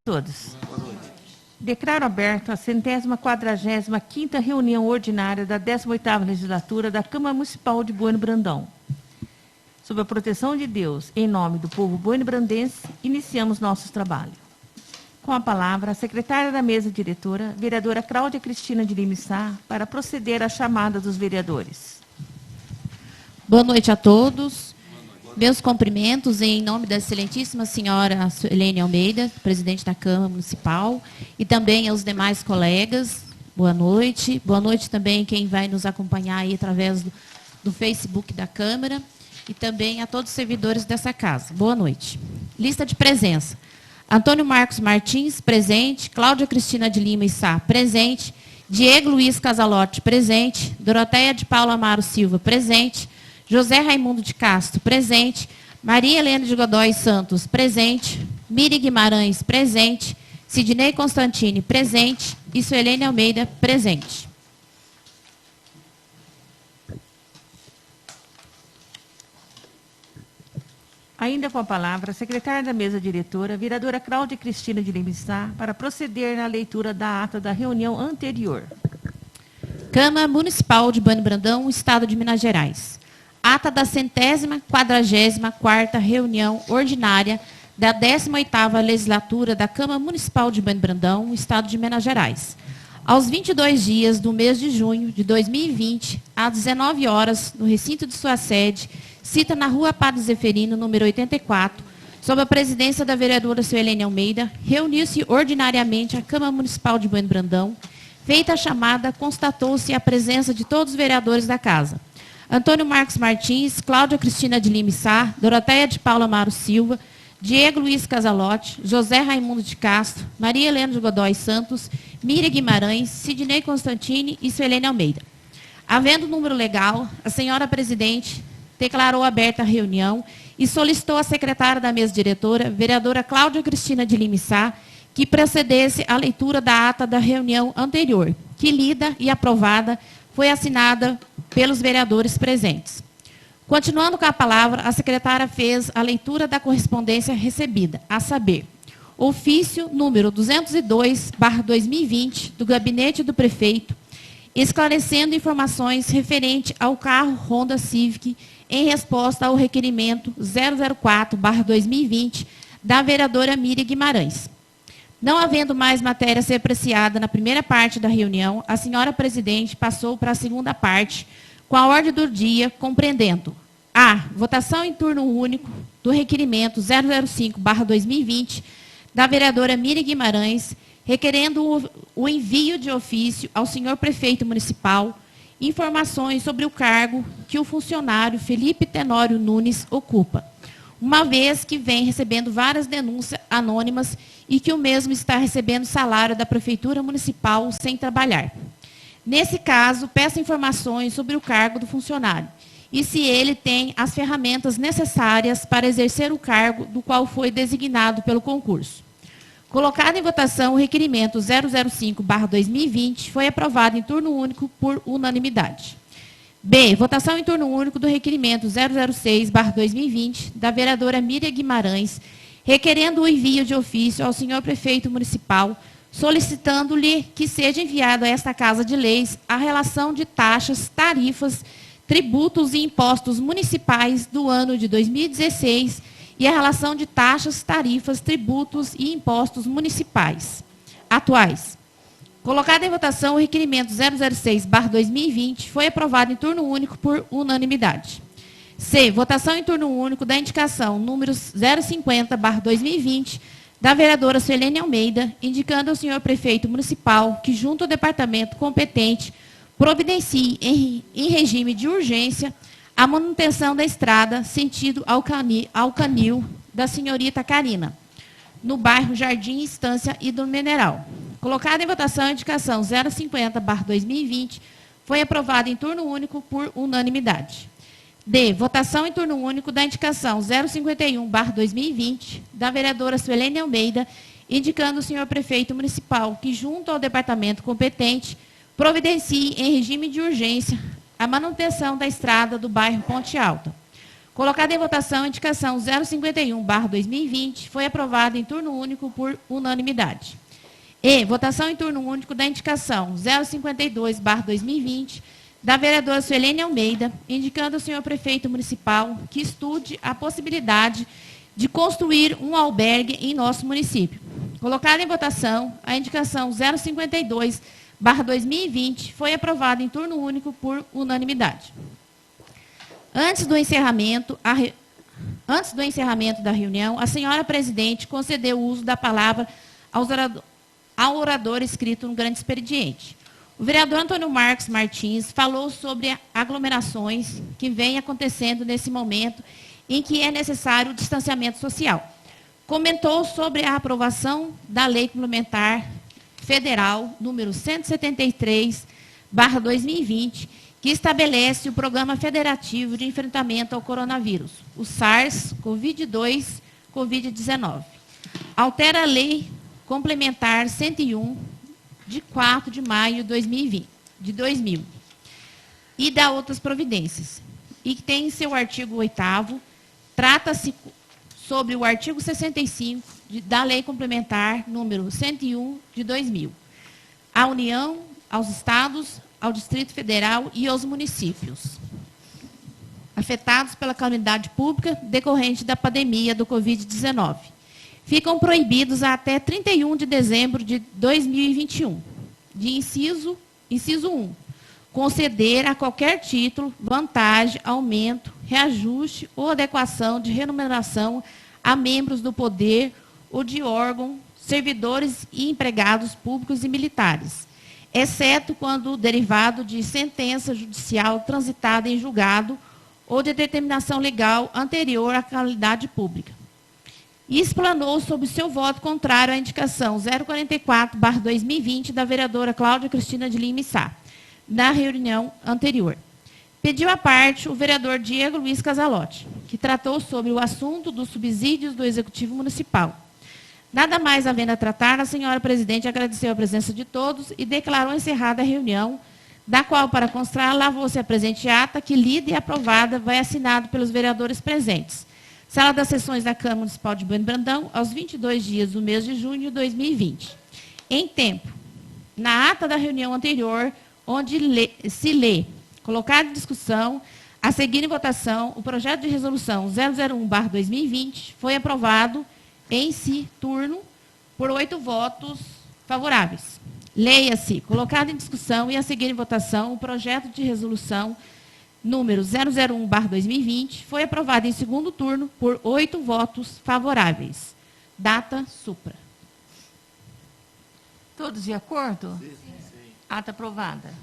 Todos. Declaro aberta a 145ª reunião ordinária da 18ª Legislatura da Câmara Municipal de Bueno Brandão. Sob a proteção de Deus, em nome do povo buenobrandense, iniciamos nossos trabalhos. Com a palavra, a secretária da mesa diretora, vereadora Cláudia Cristina de Lima Sá, para proceder à chamada dos vereadores. Boa noite a todos. Meus cumprimentos em nome da excelentíssima senhora Suelene Almeida, presidente da Câmara Municipal, e também aos demais colegas. Boa noite. Boa noite também quem vai nos acompanhar aí através do Facebook da Câmara e também a todos os servidores dessa casa. Boa noite. Lista de presença. Antônio Marcos Martins, presente. Cláudia Cristina de Lima Sá, presente. Diego Luiz Casalotti, presente. Doroteia de Paula Amaro Silva, presente. José Raimundo de Castro, presente. Maria Helena de Godoy Santos, presente. Miri Guimarães, presente. Sidnei Constantini, presente. E Suelene Almeida, presente. Ainda com a palavra, a secretária da mesa diretora, vereadora Cláudia Cristina de Lima Sá, para proceder na leitura da ata da reunião anterior. Câmara Municipal de Bueno Brandão, Estado de Minas Gerais. Ata da 144ª reunião ordinária da 18ª Legislatura da Câmara Municipal de Bueno Brandão, Estado de Minas Gerais. Aos 22 dias do mês de junho de 2020, às 19 horas, no recinto de sua sede, cita na Rua Padre Zeferino, número 84, sob a presidência da vereadora Suelene Almeida, reuniu-se ordinariamente a Câmara Municipal de Bueno Brandão. Feita a chamada, constatou-se a presença de todos os vereadores da casa. Antônio Marcos Martins, Cláudia Cristina de Lima Sá, Doroteia de Paula Amaro Silva, Diego Luiz Casalotti, José Raimundo de Castro, Maria Helena de Godoy Santos, Miriam Guimarães, Sidnei Constantini e Suelene Almeida. Havendo número legal, a senhora presidente declarou aberta a reunião e solicitou à secretária da mesa diretora, vereadora Cláudia Cristina de Lima Sá, que procedesse à leitura da ata da reunião anterior, que lida e aprovada foi assinada pelos vereadores presentes. Continuando com a palavra, a secretária fez a leitura da correspondência recebida, a saber, ofício número 202/2020 do gabinete do prefeito, esclarecendo informações referente ao carro Honda Civic em resposta ao requerimento 004/2020 da vereadora Miriam Guimarães. Não havendo mais matéria a ser apreciada na primeira parte da reunião, a senhora presidente passou para a segunda parte, com a ordem do dia, compreendendo: a. Votação em turno único do requerimento 005/2020 da vereadora Miriam Guimarães, requerendo o envio de ofício ao senhor prefeito municipal informações sobre o cargo que o funcionário Felipe Tenório Nunes ocupa, uma vez que vem recebendo várias denúncias anônimas e que o mesmo está recebendo salário da Prefeitura Municipal sem trabalhar. Nesse caso, peço informações sobre o cargo do funcionário e se ele tem as ferramentas necessárias para exercer o cargo do qual foi designado pelo concurso. Colocado em votação, o requerimento 005/2020 foi aprovado em turno único por unanimidade. B. Votação em turno único do requerimento 006/2020 da vereadora Miriam Guimarães, requerendo o envio de ofício ao senhor prefeito municipal, solicitando-lhe que seja enviado a esta Casa de Leis a relação de taxas, tarifas, tributos e impostos municipais do ano de 2016 e a relação de taxas, tarifas, tributos e impostos municipais atuais. Colocado em votação, o requerimento 006/2020 foi aprovado em turno único por unanimidade. C. Votação em turno único da indicação número 050/2020 da vereadora Suelene Almeida, indicando ao senhor prefeito municipal que, junto ao departamento competente, providencie em regime de urgência a manutenção da estrada sentido ao Canil da senhorita Karina, no bairro Jardim Estância e do Mineral. Colocada em votação a indicação 050/2020, foi aprovada em turno único por unanimidade. D. Votação em turno único da indicação 051/2020 da vereadora Suelene Almeida, indicando o senhor prefeito municipal que, junto ao departamento competente, providencie em regime de urgência a manutenção da estrada do bairro Ponte Alta. Colocada em votação a indicação 051/2020, foi aprovada em turno único por unanimidade. E votação em turno único da indicação 052/2020, da vereadora Suelene Almeida, indicando ao senhor prefeito municipal que estude a possibilidade de construir um albergue em nosso município. Colocada em votação a indicação 052/2020, foi aprovada em turno único por unanimidade. Antes do encerramento da reunião, a senhora presidente concedeu o uso da palavra ao orador inscrito no grande expediente. O vereador Antônio Marcos Martins falou sobre aglomerações que vêm acontecendo nesse momento em que é necessário o distanciamento social. Comentou sobre a aprovação da Lei Complementar Federal número 173/2020, que estabelece o Programa Federativo de Enfrentamento ao Coronavírus, o SARS-CoV-2, Covid-19. Altera a Lei Complementar 101, de 4 de maio de 2000, e dá outras providências. E que tem em seu artigo 8º, trata-se sobre o artigo 65 da Lei Complementar número 101, de 2000. À União, aos Estados, ao Distrito Federal e aos municípios afetados pela calamidade pública decorrente da pandemia do Covid-19. Ficam proibidos até 31 de dezembro de 2021. De inciso 1, conceder a qualquer título, vantagem, aumento, reajuste ou adequação de remuneração a membros do poder ou de órgão, servidores e empregados públicos e militares, exceto quando derivado de sentença judicial transitada em julgado ou de determinação legal anterior à calamidade pública. E explanou sob seu voto contrário à indicação 044/2020 da vereadora Cláudia Cristina de Lima Sá, na reunião anterior. Pediu à parte o vereador Diego Luiz Casalotti, que tratou sobre o assunto dos subsídios do Executivo Municipal. Nada mais havendo a tratar, a senhora presidente agradeceu a presença de todos e declarou encerrada a reunião, da qual, para constar, lavou-se a presente ata, que lida e aprovada, vai assinado pelos vereadores presentes. Sala das Sessões da Câmara Municipal de Bueno Brandão, aos 22 dias do mês de junho de 2020. Em tempo, na ata da reunião anterior, onde se lê, colocado em discussão, a seguir em votação, o projeto de resolução 001/2020 foi aprovado em turno por 8 votos favoráveis. Leia-se, colocado em discussão e a seguir em votação, o projeto de resolução número 001/2020 foi aprovado em segundo turno por 8 votos favoráveis. Data supra. Todos de acordo? Sim. Ata aprovada.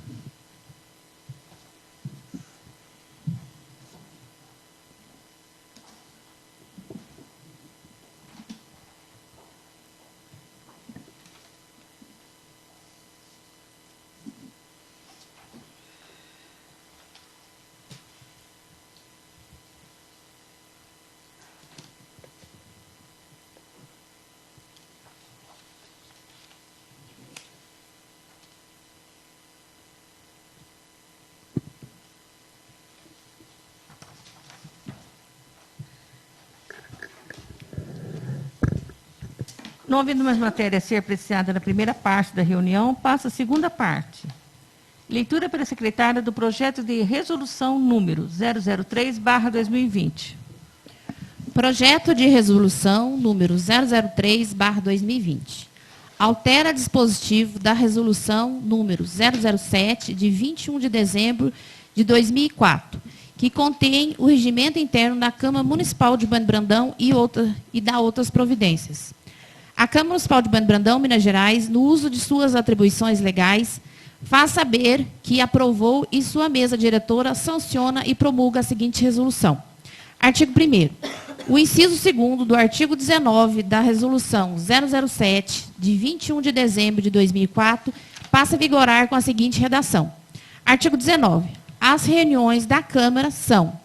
Não havendo mais matéria a ser apreciada na primeira parte da reunião, passa a segunda parte. Leitura pela secretária do projeto de resolução número 003/2020. Projeto de resolução número 003/2020. Altera dispositivo da resolução número 007, de 21 de dezembro de 2004, que contém o regimento interno da Câmara Municipal de Bueno Brandão e dá outras providências. A Câmara Municipal de Bueno Brandão, Minas Gerais, no uso de suas atribuições legais, faz saber que aprovou e sua mesa diretora sanciona e promulga a seguinte resolução. Artigo 1º. O inciso 2º do artigo 19 da resolução 007, de 21 de dezembro de 2004, passa a vigorar com a seguinte redação. Artigo 19. As reuniões da Câmara são,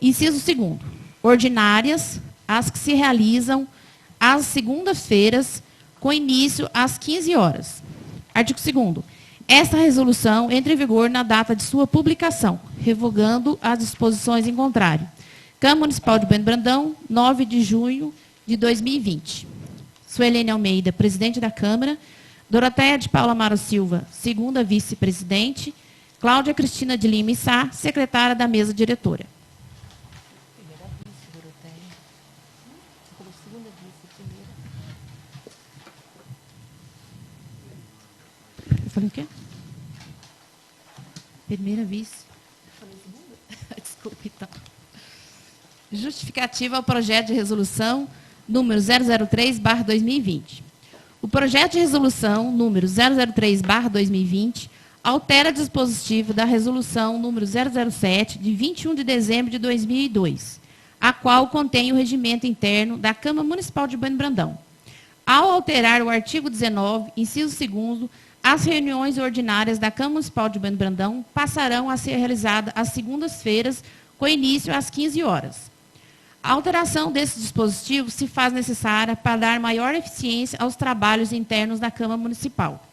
inciso 2º, ordinárias, as que se realizam às segundas-feiras, com início às 15 horas. Artigo 2º. Esta resolução entra em vigor na data de sua publicação, revogando as disposições em contrário. Câmara Municipal de Bueno Brandão, 9 de junho de 2020. Suelene Almeida, presidente da Câmara. Doroteia de Paula Amaro Silva, segunda vice-presidente. Cláudia Cristina de Lima Issá, secretária da mesa diretora. Eu falei o quê? Primeira vice. Falei segunda? Desculpa, então. Justificativa ao projeto de resolução número 003/2020. O projeto de resolução número 003/2020 altera dispositivo da resolução número 007, de 21 de dezembro de 2002, a qual contém o regimento interno da Câmara Municipal de Bueno Brandão. Ao alterar o artigo 19, inciso 2º, as reuniões ordinárias da Câmara Municipal de Bueno Brandão passarão a ser realizadas às segundas-feiras, com início às 15 horas. A alteração desse dispositivo se faz necessária para dar maior eficiência aos trabalhos internos da Câmara Municipal.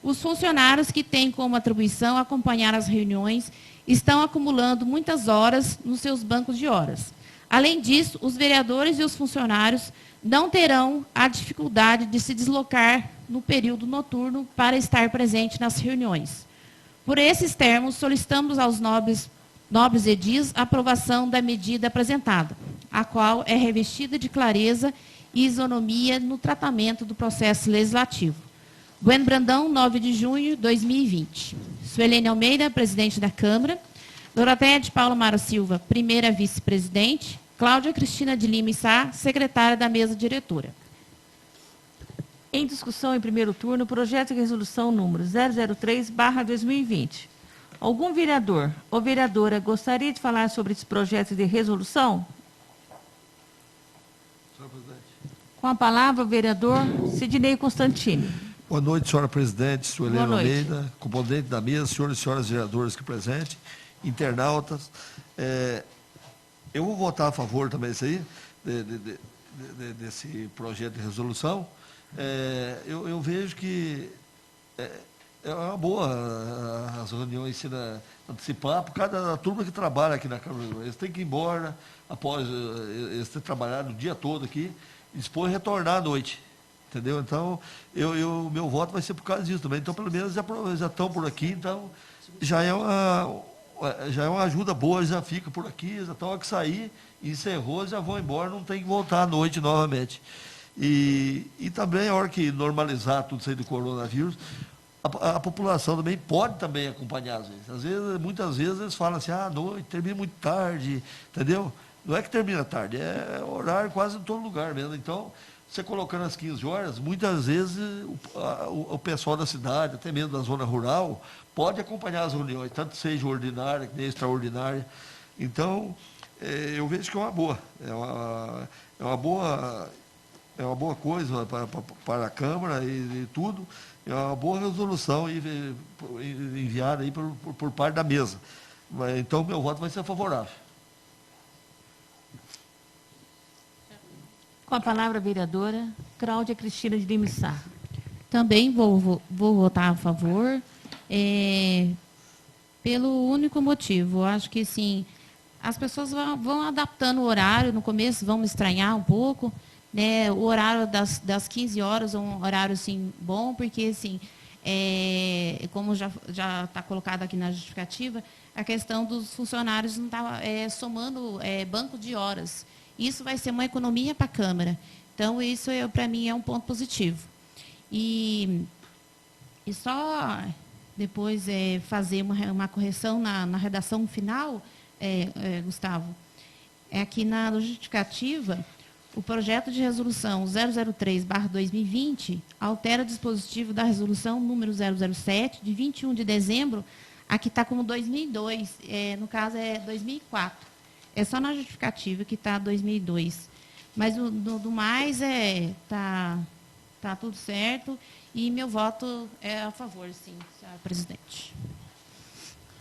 Os funcionários que têm como atribuição acompanhar as reuniões estão acumulando muitas horas nos seus bancos de horas. Além disso, os vereadores e os funcionários não terão a dificuldade de se deslocar no período noturno para estar presente nas reuniões. Por esses termos, solicitamos aos nobres edis a aprovação da medida apresentada, a qual é revestida de clareza e isonomia no tratamento do processo legislativo. Bueno Brandão, 9 de junho de 2020. Suelene Almeida, presidente da Câmara. Doroteia de Paula Amaro Silva, primeira vice-presidente. Cláudia Cristina de Lima Issá, secretária da mesa diretora. Em discussão em primeiro turno, projeto de resolução número 003/2020. Algum vereador ou vereadora gostaria de falar sobre esse projeto de resolução? Senhor presidente. Com a palavra, o vereador Sidnei Constantini. Boa noite, senhora presidente, Suelene Boa noite. Almeida, componente da mesa, senhores e senhoras vereadores aqui presentes, internautas. Eu vou votar a favor também desse projeto de resolução. Eu vejo que é uma boa as reuniões se antecipar, por causa da turma que trabalha aqui na Câmara. Eles têm que ir embora após eles terem trabalhado o dia todo aqui, e depois retornar à noite. Entendeu? Então, meu voto vai ser por causa disso também. Então, pelo menos, já estão por aqui, então, já é uma ajuda boa, já fica por aqui, já estão a que sair, encerrou, já vão embora, não tem que voltar à noite novamente. E também, a hora que normalizar tudo isso aí do coronavírus, a população também pode também acompanhar, às vezes. Muitas vezes, eles falam assim, à noite, termina muito tarde, entendeu? Não é que termina tarde, é horário quase em todo lugar mesmo. Então, você colocando às 15 horas, muitas vezes o pessoal da cidade, até mesmo da zona rural, pode acompanhar as reuniões, tanto seja ordinária, que nem extraordinária. Então, eu vejo que é uma boa. É uma boa coisa para a Câmara e tudo. É uma boa resolução enviada aí por parte da mesa. Então, meu voto vai ser favorável. Com a palavra, a vereadora Cláudia Cristina de Lima Issá. Também vou votar a favor, pelo único motivo. Eu acho que, sim, as pessoas vão adaptando o horário, no começo vão me estranhar um pouco, né? O horário das 15 horas é um horário, assim, bom, porque, assim, como já está colocado aqui na justificativa, a questão dos funcionários não está somando banco de horas. Isso vai ser uma economia para a Câmara. Então, isso, para mim, é um ponto positivo. E só depois fazer uma correção na redação final, Gustavo, aqui na justificativa, o projeto de resolução 003/2020 altera o dispositivo da resolução número 007, de 21 de dezembro, aqui está como 2002, no caso é 2004. É só na justificativa que está 2002. Mas do mais, tá tudo certo. E meu voto é a favor, sim, senhora presidente.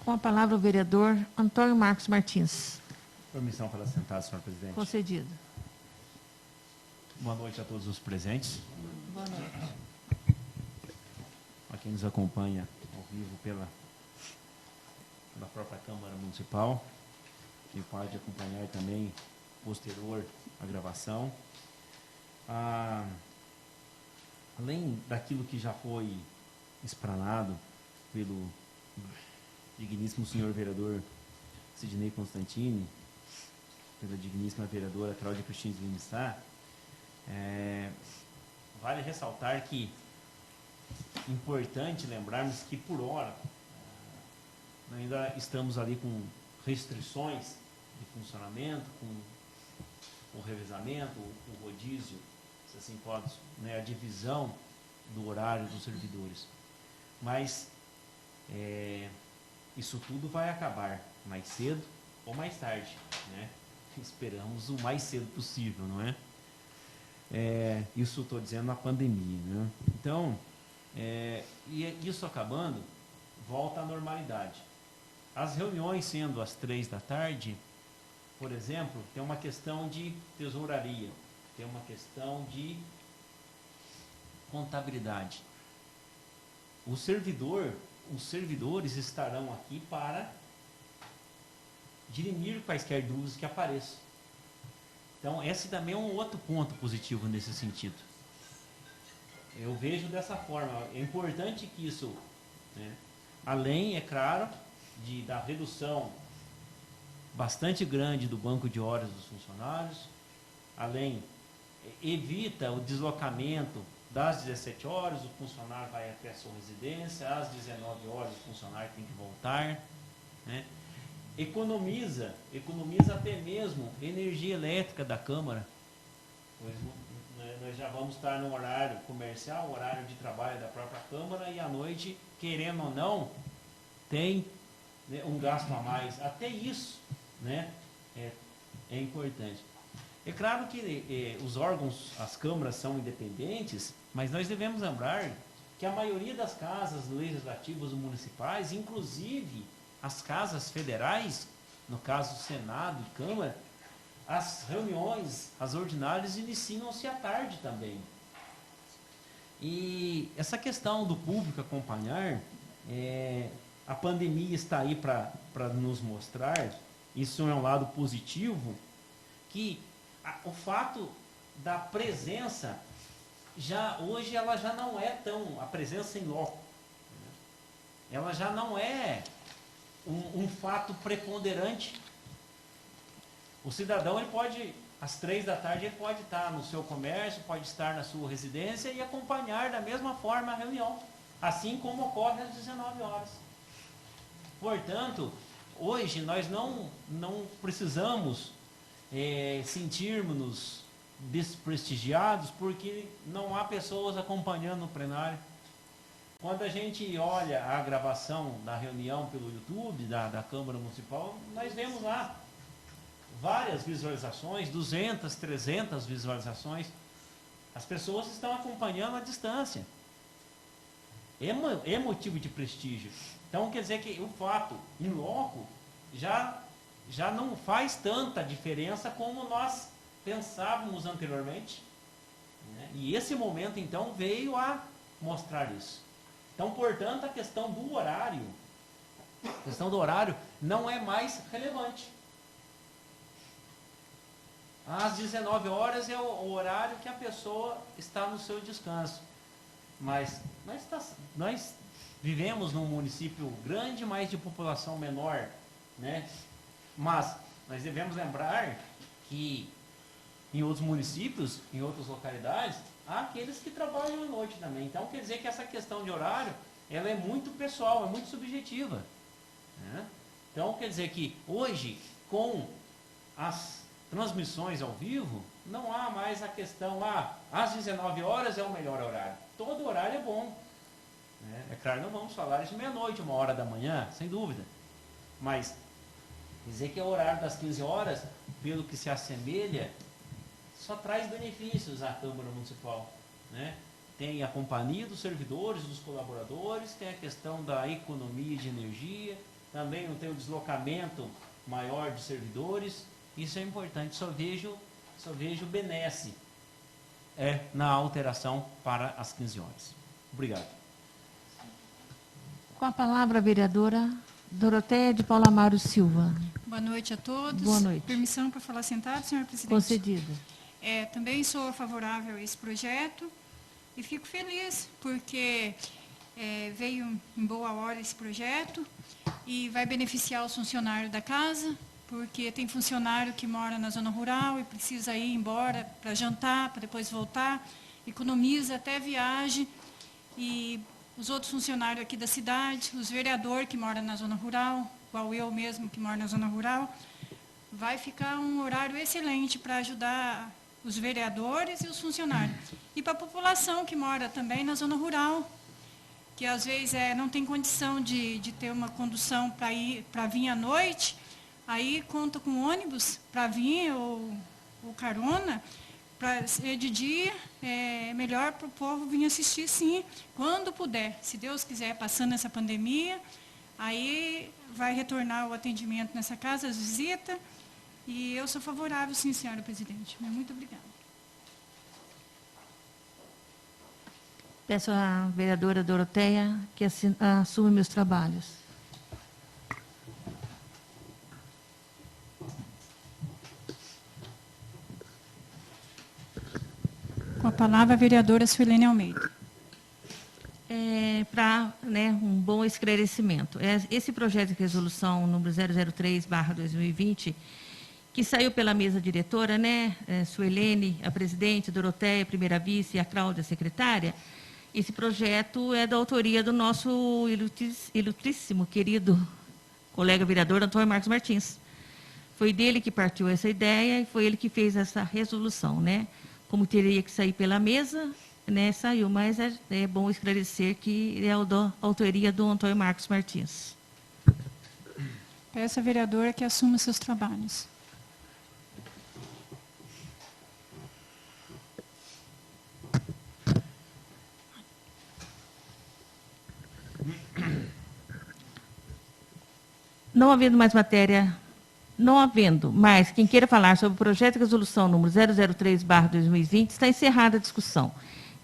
Com a palavra, o vereador Antônio Marcos Martins. Permissão para assentar, senhora presidente. Concedido. Boa noite a todos os presentes. Boa noite. A quem nos acompanha ao vivo pela própria Câmara Municipal. que pode acompanhar também posterior à gravação. Além daquilo que já foi explanado pelo digníssimo senhor vereador Sidnei Constantini, pela digníssima vereadora Cláudia Cristina de Limissá, vale ressaltar que é importante lembrarmos que, por hora, ainda estamos ali com restrições de funcionamento, com o revezamento, o rodízio, se assim pode, né, a divisão do horário dos servidores. Mas isso tudo vai acabar mais cedo ou mais tarde, né? Esperamos o mais cedo possível, não é? Isso estou dizendo na pandemia, né? Então, e isso acabando, volta à normalidade. As reuniões sendo às 3 da tarde, por exemplo, tem uma questão de tesouraria, tem uma questão de contabilidade. Os servidores estarão aqui para dirimir quaisquer dúvidas que apareçam. Então, esse também é um outro ponto positivo nesse sentido. Eu vejo dessa forma. É importante que isso, né, além, é claro, da redução bastante grande do banco de horas dos funcionários, além, evita o deslocamento das 17 horas, o funcionário vai até a sua residência, às 19 horas o funcionário tem que voltar, né? Economiza até mesmo energia elétrica da Câmara, pois nós já vamos estar no horário comercial, horário de trabalho da própria Câmara, e à noite, querendo ou não, tem, né, um gasto a mais. Até isso, né, é importante. É claro que os órgãos, as câmaras são independentes, mas nós devemos lembrar que a maioria das casas legislativas municipais, inclusive as casas federais, no caso Senado e Câmara, as reuniões, as ordinárias, iniciam-se à tarde também. E essa questão do público acompanhar, a pandemia está aí para nos mostrar, isso é um lado positivo, que o fato da presença, hoje ela já não é tão, a presença em loco, né? Ela já não é um fato preponderante. O cidadão, ele pode, às 3 da tarde, ele pode estar no seu comércio, pode estar na sua residência e acompanhar da mesma forma a reunião, assim como ocorre às 19 horas. Portanto, hoje nós não precisamos sentirmos-nos desprestigiados porque não há pessoas acompanhando o plenário. Quando a gente olha a gravação da reunião pelo YouTube da Câmara Municipal, nós vemos lá várias visualizações, 200, 300 visualizações. As pessoas estão acompanhando à distância. É motivo de prestígio. Então, quer dizer que o fato em loco já não faz tanta diferença como nós pensávamos anteriormente, né? E esse momento, então, veio a mostrar isso. Então, portanto, a questão do horário não é mais relevante. Às 19 horas é o horário que a pessoa está no seu descanso. Mas nós vivemos num município grande, mas de população menor, né? Mas nós devemos lembrar que em outros municípios, em outras localidades, há aqueles que trabalham à noite também. Então, quer dizer que essa questão de horário, ela é muito pessoal, é muito subjetiva, né? Então, quer dizer que hoje, com as transmissões ao vivo, não há mais a questão, às 19 horas é o melhor horário. Todo horário é bom, né? É claro, não vamos falar de meia-noite, 1h da manhã, sem dúvida. Mas dizer que é o horário das 15 horas, pelo que se assemelha, só traz benefícios à Câmara Municipal, né? Tem a companhia dos servidores, dos colaboradores, tem a questão da economia de energia, também não tem o deslocamento maior de servidores. Isso é importante, só vejo benesse na alteração para as 15 horas. Obrigado. Com a palavra a vereadora Doroteia de Paula Amaro Silva. Boa noite a todos. Boa noite. Permissão para falar sentado, senhora presidente? Concedida. Também sou favorável a esse projeto e fico feliz porque veio em boa hora esse projeto e vai beneficiar os funcionários da casa, porque tem funcionário que mora na zona rural e precisa ir embora para jantar, para depois voltar, economiza até viagem, e os outros funcionários aqui da cidade, os vereadores que moram na zona rural, igual eu mesmo que moro na zona rural, vai ficar um horário excelente para ajudar os vereadores e os funcionários. E para a população que mora também na zona rural, que às vezes não tem condição de ter uma condução para vir à noite, aí conta com ônibus para vir, ou carona, para ser de dia, é melhor para o povo vir assistir, sim, quando puder. Se Deus quiser, passando essa pandemia, aí vai retornar o atendimento nessa casa, as visitas, e eu sou favorável, sim, senhora presidente. Muito obrigada. Peço à vereadora Doroteia que assuma meus trabalhos. Com a palavra, a vereadora Suelene Almeida. Para um bom esclarecimento. Esse projeto de resolução número 003/2020, que saiu pela mesa diretora, Suelene, a presidente, Doroteia, a primeira vice, e a Cláudia, a secretária, esse projeto é da autoria do nosso ilustríssimo, querido colega vereador Antônio Marcos Martins. Foi dele que partiu essa ideia e foi ele que fez essa resolução, Como teria que sair pela mesa, saiu, mas é bom esclarecer que é da autoria do Antônio Marcos Martins. Peço à vereadora que assuma seus trabalhos. Não havendo mais quem queira falar sobre o projeto de resolução número 003/2020, está encerrada a discussão.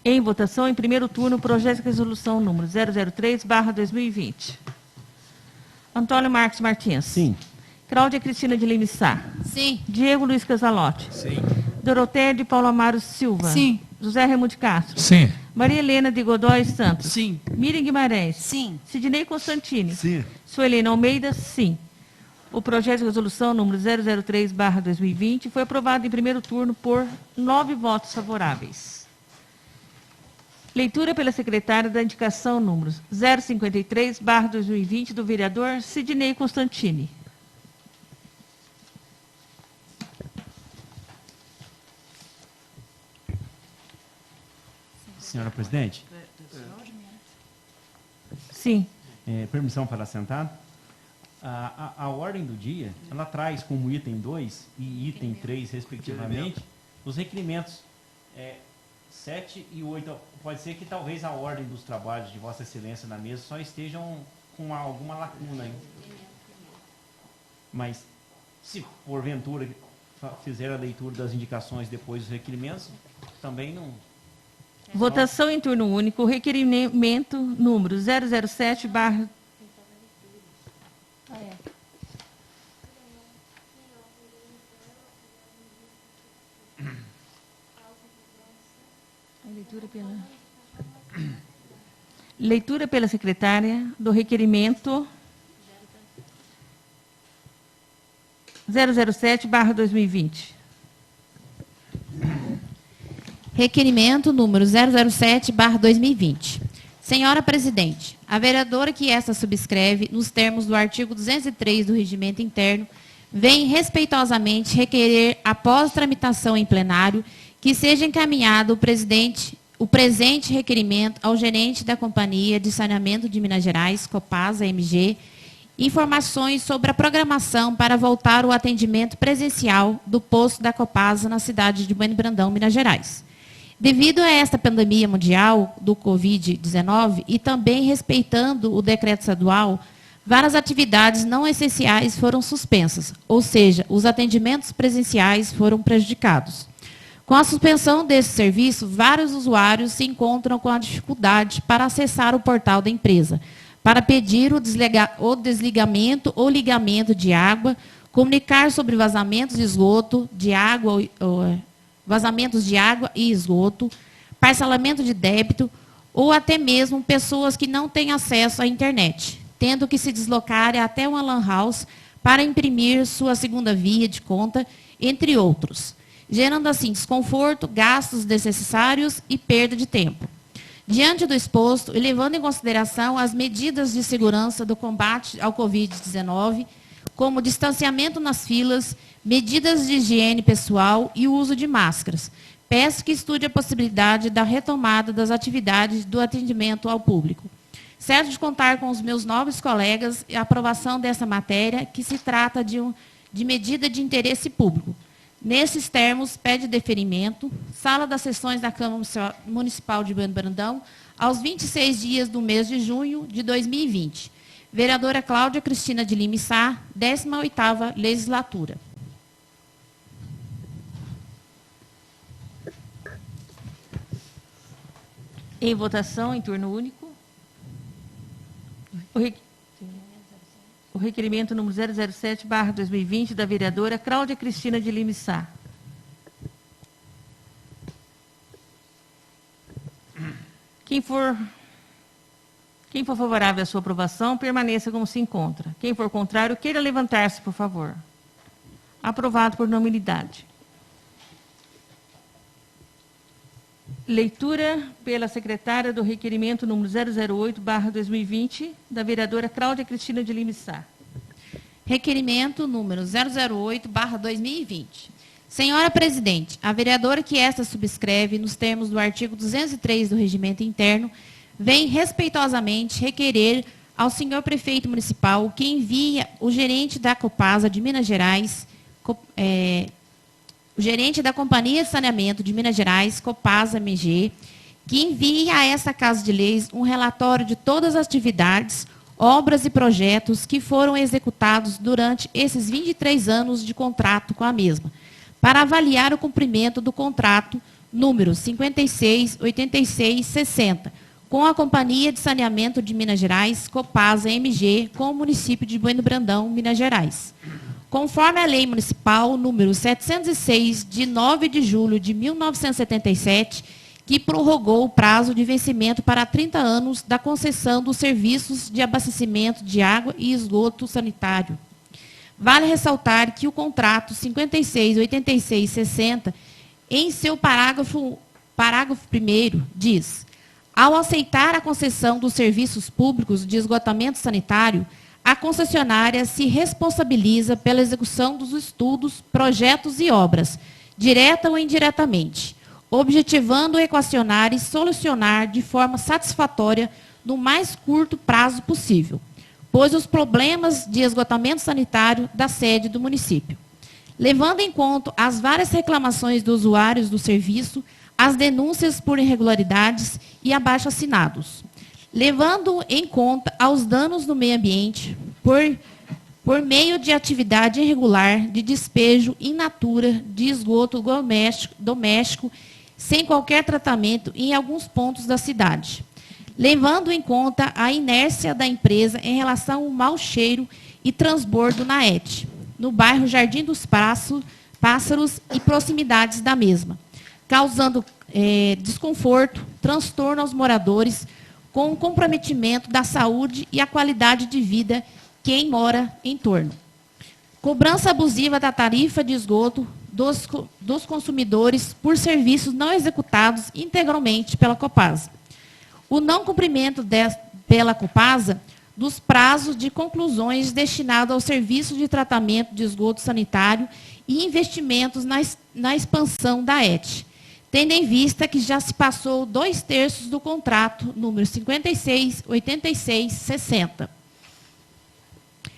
Em votação, em primeiro turno, o projeto de resolução número 003/2020. Antônio Marcos Martins. Sim. Cláudia Cristina de Lima Sá. Sim. Diego Luiz Casalotti. Sim. Doroteia de Paulo Amaro Silva. Sim. José Raimundo Castro. Sim. Maria Helena de Godoy Santos. Sim. Miriam Guimarães. Sim. Sidnei Constantini. Sim. Suelene Almeida, sim. O projeto de resolução número 003/2020 foi aprovado em primeiro turno por 9 votos favoráveis. Leitura pela secretária da indicação número 053/2020 do vereador Sidnei Constantini. Senhora presidente, Sim. permissão para assentar. A ordem do dia, ela traz como item 2 e item 3, respectivamente, os requerimentos 7 e 8. Pode ser que talvez a ordem dos trabalhos de Vossa Excelência na mesa só estejam com alguma lacuna aí. Mas, se porventura fizer a leitura das indicações depois dos requerimentos, também não... Votação em turno único, requerimento número 007 Leitura pela secretária do requerimento 007/2020. Requerimento número 007/2020. Senhora presidente, a vereadora que esta subscreve, nos termos do artigo 203 do Regimento Interno, vem respeitosamente requerer, após tramitação em plenário, que seja encaminhado o presente requerimento ao gerente da Companhia de Saneamento de Minas Gerais, Copasa MG, informações sobre a programação para voltar ao atendimento presencial do posto da Copasa na cidade de Bueno Brandão, Minas Gerais. Devido a esta pandemia mundial do Covid-19 e também respeitando o decreto estadual, várias atividades não essenciais foram suspensas, ou seja, os atendimentos presenciais foram prejudicados. Com a suspensão desse serviço, vários usuários se encontram com a dificuldade para acessar o portal da empresa, para pedir o desligamento ou ligamento de água, comunicar sobre vazamentos de esgoto, vazamentos de água e esgoto, parcelamento de débito, ou até mesmo pessoas que não têm acesso à internet, tendo que se deslocar até uma lan house para imprimir sua segunda via de conta, entre outros, gerando assim desconforto, gastos desnecessários e perda de tempo. Diante do exposto e levando em consideração as medidas de segurança do combate ao Covid-19, como distanciamento nas filas, medidas de higiene pessoal e o uso de máscaras, peço que estude a possibilidade da retomada das atividades do atendimento ao público. Certo de contar com os meus nobres colegas e a aprovação dessa matéria, que se trata de medida de interesse público. Nesses termos, pede deferimento, sala das sessões da Câmara Municipal de Bueno Brandão, aos 26 dias do mês de junho de 2020. Vereadora Cláudia Cristina de Lima Sá, 18ª Legislatura. Em votação, em turno único. O requerimento número 007/2020 da vereadora Cláudia Cristina de Lima Sá. Quem for favorável à sua aprovação, permaneça como se encontra. Quem for contrário, queira levantar-se, por favor. Aprovado por unanimidade. Leitura pela secretária do requerimento número 008/2020, da vereadora Cláudia Cristina de Lima Sá. Requerimento número 008/2020. Senhora Presidente, a vereadora que esta subscreve, nos termos do artigo 203 do Regimento Interno, vem respeitosamente requerer ao senhor prefeito municipal que envie o gerente da Copasa de Minas Gerais, o gerente da Companhia de Saneamento de Minas Gerais, Copasa MG, que envie a essa Casa de Leis um relatório de todas as atividades, obras e projetos que foram executados durante esses 23 anos de contrato com a mesma, para avaliar o cumprimento do contrato número 568660, com a Companhia de Saneamento de Minas Gerais, Copasa MG, com o município de Bueno Brandão, Minas Gerais. Conforme a Lei Municipal número 706, de 9 de julho de 1977, que prorrogou o prazo de vencimento para 30 anos da concessão dos serviços de abastecimento de água e esgoto sanitário. Vale ressaltar que o contrato 568660, em seu parágrafo 1º, diz: ao aceitar a concessão dos serviços públicos de esgotamento sanitário, a concessionária se responsabiliza pela execução dos estudos, projetos e obras, direta ou indiretamente, objetivando equacionar e solucionar de forma satisfatória no mais curto prazo possível, pois os problemas de esgotamento sanitário da sede do município. Levando em conta as várias reclamações dos usuários do serviço, as denúncias por irregularidades e abaixo-assinados. Levando em conta aos danos no meio ambiente por meio de atividade irregular de despejo in natura de esgoto doméstico sem qualquer tratamento em alguns pontos da cidade. Levando em conta a inércia da empresa em relação ao mau cheiro e transbordo na ET, no bairro Jardim dos Pássaros e proximidades da mesma, causando desconforto, transtorno aos moradores, com o comprometimento da saúde e a qualidade de vida quem mora em torno. Cobrança abusiva da tarifa de esgoto dos consumidores por serviços não executados integralmente pela Copasa. O não cumprimento pela Copasa dos prazos de conclusões destinados ao serviço de tratamento de esgoto sanitário e investimentos na expansão da ET, tendo em vista que já se passou 2/3 do contrato número 568660.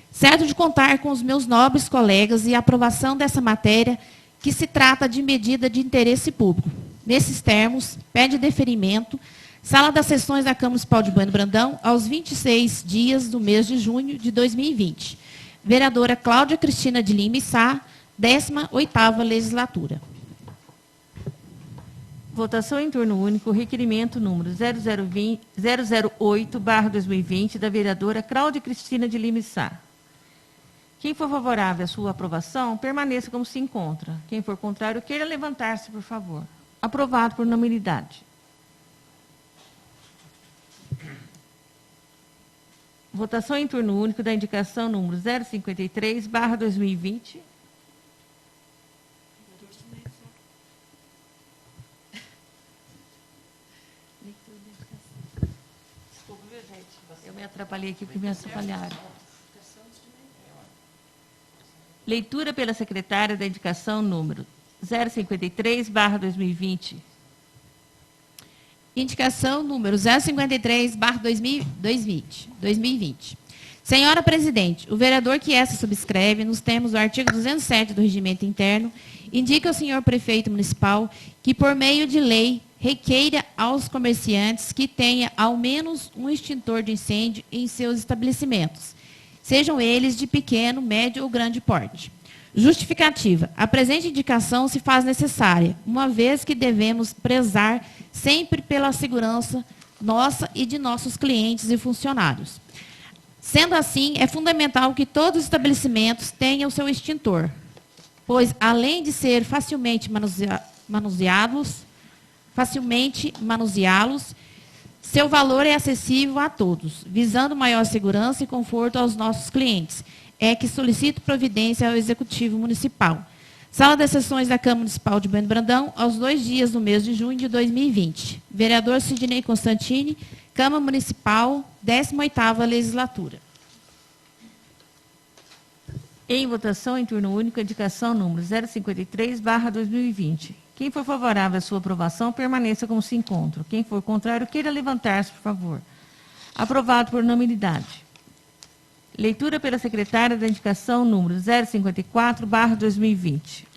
Certo de contar com os meus nobres colegas e a aprovação dessa matéria, que se trata de medida de interesse público. Nesses termos, pede deferimento, Sala das Sessões da Câmara Municipal de Bueno Brandão, aos 26 dias do mês de junho de 2020. Vereadora Cláudia Cristina de Lima Sá, 18ª Legislatura. Votação em turno único, requerimento número 008/2020, da vereadora Cláudia Cristina de Lima e Sá. Quem for favorável à sua aprovação, permaneça como se encontra. Quem for contrário, queira levantar-se, por favor. Aprovado por unanimidade. Votação em turno único da indicação número 053/2020. Eu me atrapalhei aqui porque me atrapalharam. Leitura pela secretária da indicação número 053/2020. Indicação número 053/2020. Senhora Presidente, o vereador que essa subscreve, nos termos do artigo 207 do Regimento Interno, indica ao senhor prefeito municipal que, por meio de lei, requeira aos comerciantes que tenha ao menos um extintor de incêndio em seus estabelecimentos, sejam eles de pequeno, médio ou grande porte. Justificativa. A presente indicação se faz necessária, uma vez que devemos prezar sempre pela segurança nossa e de nossos clientes e funcionários. Sendo assim, é fundamental que todos os estabelecimentos tenham o seu extintor, pois, além de ser facilmente manuseá-los, seu valor é acessível a todos, visando maior segurança e conforto aos nossos clientes. É que solicito providência ao Executivo Municipal. Sala das Sessões da Câmara Municipal de Bueno Brandão, aos 2 dias do mês de junho de 2020. Vereador Sidney Constantini, Câmara Municipal, 18ª Legislatura. Em votação em turno único, indicação número 053/2020. Quem for favorável à sua aprovação, permaneça como se encontra. Quem for contrário, queira levantar-se, por favor. Aprovado por unanimidade. Leitura pela secretária da indicação número 054/2020.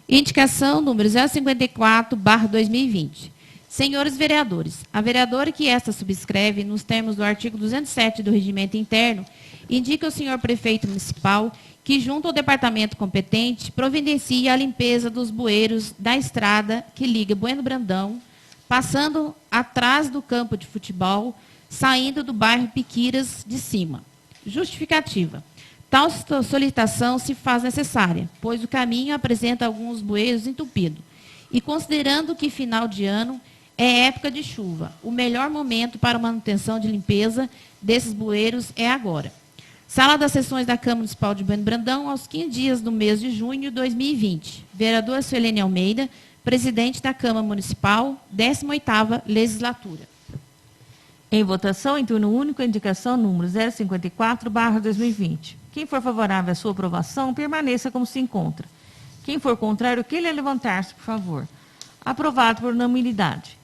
Indicação número 054/2020. Senhores vereadores, a vereadora que esta subscreve, nos termos do artigo 207 do Regimento Interno, indica ao senhor prefeito municipal que, junto ao departamento competente, providencie a limpeza dos bueiros da estrada que liga Bueno Brandão, passando atrás do campo de futebol, saindo do bairro Piquiras de Cima. Justificativa. Tal solicitação se faz necessária, pois o caminho apresenta alguns bueiros entupidos. E considerando que final de ano é época de chuva, o melhor momento para a manutenção de limpeza desses bueiros é agora. Sala das Sessões da Câmara Municipal de Bueno Brandão, aos 15 dias do mês de junho de 2020. Vereadora Suelene Almeida, presidente da Câmara Municipal, 18ª Legislatura. Em votação, em turno único, a indicação número 054/2020. Quem for favorável à sua aprovação, permaneça como se encontra. Quem for contrário, queira levantar-se, por favor. Aprovado por unanimidade.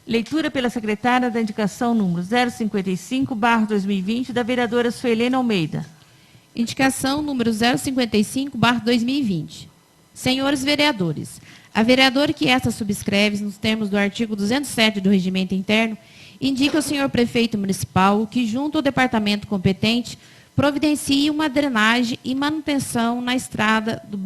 Leitura pela secretária da indicação número 055/2020, da vereadora Suelene Almeida. Indicação número 055/2020. Senhores vereadores, a vereadora que esta subscreve, nos termos do artigo 207 do Regimento Interno, indica ao senhor prefeito municipal que, junto ao departamento competente, providencie uma drenagem e manutenção na estrada do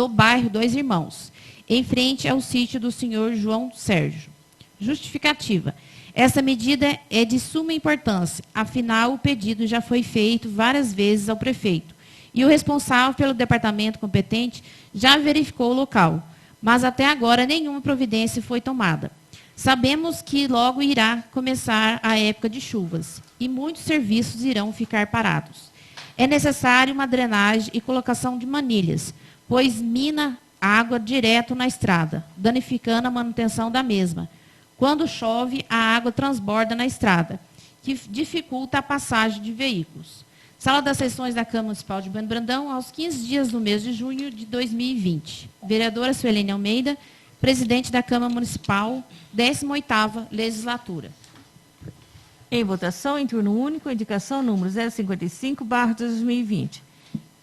bairro Dois Irmãos, em frente ao sítio do senhor João Sérgio. Justificativa. Essa medida é de suma importância, afinal, o pedido já foi feito várias vezes ao prefeito, e o responsável pelo departamento competente já verificou o local, mas até agora nenhuma providência foi tomada. Sabemos que logo irá começar a época de chuvas e muitos serviços irão ficar parados. É necessário uma drenagem e colocação de manilhas, pois mina água direto na estrada, danificando a manutenção da mesma. Quando chove, a água transborda na estrada, que dificulta a passagem de veículos. Sala das Sessões da Câmara Municipal de Bueno Brandão, aos 15 dias do mês de junho de 2020. Vereadora Suelene Almeida, presidente da Câmara Municipal, 18ª Legislatura. Em votação, em turno único, a indicação número 055/2020.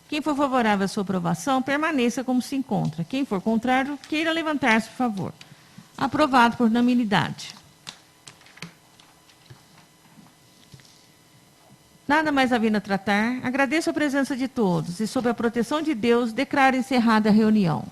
Quem for favorável à sua aprovação, permaneça como se encontra. Quem for contrário, queira levantar-se, por favor. Aprovado por unanimidade. Nada mais havendo a tratar, agradeço a presença de todos e, sob a proteção de Deus, declaro encerrada a reunião.